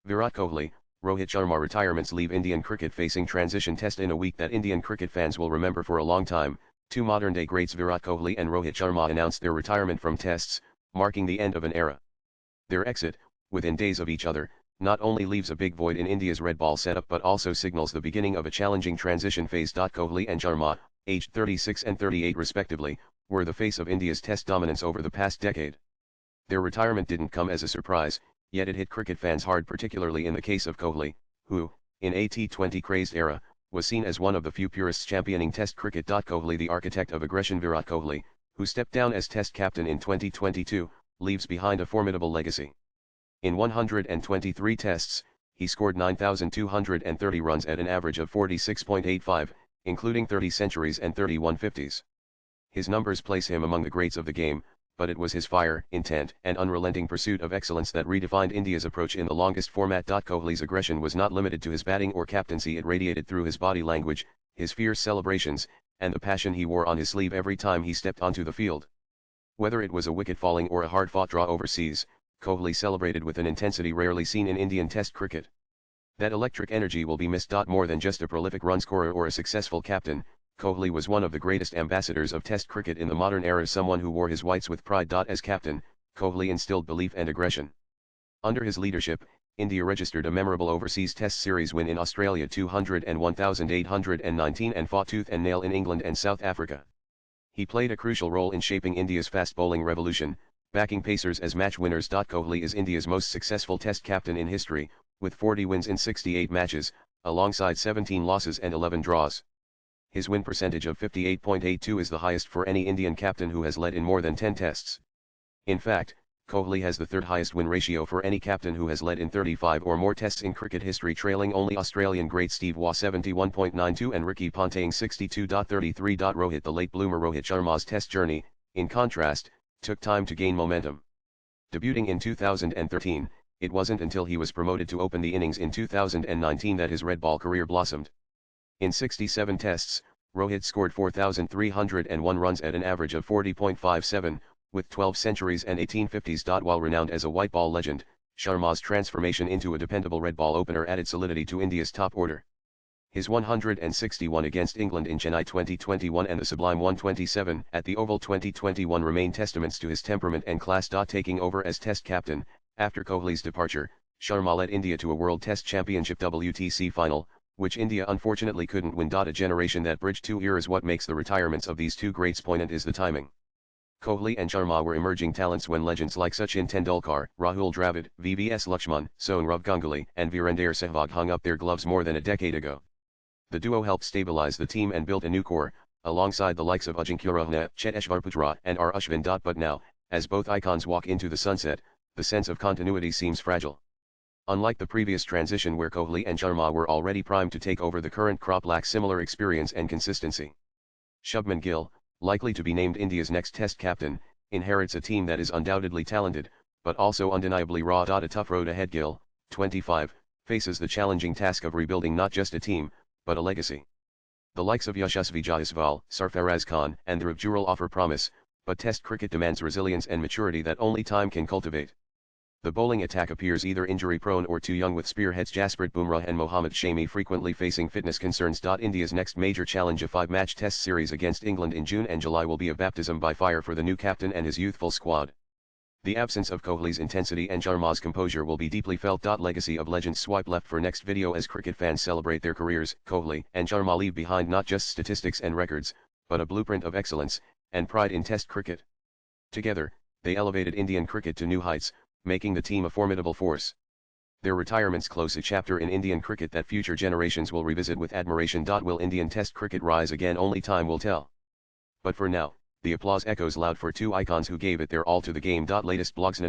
Virat Kohli, Rohit Sharma retirements leave Indian cricket facing transition test in a week that Indian cricket fans will remember for a long time. Two modern-day greats Virat Kohli and Rohit Sharma announced their retirement from tests, marking the end of an era. Their exit, within days of each other, not only leaves a big void in India's red ball setup but also signals the beginning of a challenging transition phase. Kohli and Sharma, aged 36 and 38 respectively, were the face of India's test dominance over the past decade. Their retirement didn't come as a surprise, yet it hit cricket fans hard, particularly in the case of Kohli, who, in a T20 crazed era, was seen as one of the few purists championing test cricket. Kohli, the architect of aggression. Virat Kohli, who stepped down as test captain in 2022, leaves behind a formidable legacy. In 123 tests, he scored 9,230 runs at an average of 46.85, including 30 centuries and 31 50s. His numbers place him among the greats of the game, but it was his fire, intent, and unrelenting pursuit of excellence that redefined India's approach in the longest format. Kohli's aggression was not limited to his batting or captaincy. It radiated through his body language, his fierce celebrations, and the passion he wore on his sleeve every time he stepped onto the field. Whether it was a wicket falling or a hard-fought draw overseas, Kohli celebrated with an intensity rarely seen in Indian Test cricket. That electric energy will be missed. More than just a prolific run scorer or a successful captain, Kohli was one of the greatest ambassadors of Test cricket in the modern era, someone who wore his whites with pride. As captain, Kohli instilled belief and aggression. Under his leadership, India registered a memorable overseas Test series win in Australia 201,819 and fought tooth and nail in England and South Africa. He played a crucial role in shaping India's fast bowling revolution, backing pacers as match winners. Kohli is India's most successful Test captain in history, with 40 wins in 68 matches, alongside 17 losses and 11 draws. His win percentage of 58.82 is the highest for any Indian captain who has led in more than 10 tests. In fact, Kohli has the third highest win ratio for any captain who has led in 35 or more tests in cricket history, trailing only Australian great Steve Waugh 71.92 and Ricky Ponting 62.33. Rohit, the late bloomer Rohit Sharma's test journey, in contrast, took time to gain momentum. Debuting in 2013, it wasn't until he was promoted to open the innings in 2019 that his red ball career blossomed. In 67 tests, Rohit scored 4,301 runs at an average of 40.57, with 12 centuries and 18 50s. While renowned as a white ball legend, Sharma's transformation into a dependable red ball opener added solidity to India's top order. His 161 against England in Chennai 2021 and the sublime 127 at the Oval 2021 remain testaments to his temperament and class. Taking over as Test captain, after Kohli's departure, Sharma led India to a World Test Championship WTC final, which India unfortunately couldn't win. A generation that bridged two eras. What makes the retirements of these two greats poignant is the timing. Kohli and Sharma were emerging talents when legends like Sachin Tendulkar, Rahul Dravid, VVS Lakshman, Sourav Ganguly, and Virender Sehwag hung up their gloves more than a decade ago. The duo helped stabilize the team and build a new core, alongside the likes of Ajinkya Rahane, Cheteshwar Putra, and R. Ashwin. But now, as both icons walk into the sunset, the sense of continuity seems fragile. Unlike the previous transition where Kohli and Sharma were already primed to take over, the current crop lacks similar experience and consistency. Shubman Gill, likely to be named India's next Test captain, inherits a team that is undoubtedly talented, but also undeniably raw. A tough road ahead. Gill, 25, faces the challenging task of rebuilding not just a team, but a legacy. The likes of Yashasvi Jaiswal, Sarfaraz Khan, and Dhruv Jural offer promise, but Test cricket demands resilience and maturity that only time can cultivate. The bowling attack appears either injury-prone or too young, with spearheads Jasprit Bumrah and Mohammad Shami frequently facing fitness concerns. India's next major challenge, a 5-match Test series against England in June and July, will be a baptism by fire for the new captain and his youthful squad. The absence of Kohli's intensity and Sharma's composure will be deeply felt. Legacy of legends. Swipe left for next video. As cricket fans celebrate their careers, Kohli and Sharma leave behind not just statistics and records, but a blueprint of excellence and pride in Test cricket. Together, they elevated Indian cricket to new heights, making the team a formidable force. Their retirements close a chapter in Indian cricket that future generations will revisit with admiration. Will Indian Test cricket rise again? Only time will tell. But for now, the applause echoes loud for two icons who gave it their all to the game. Latest blogs.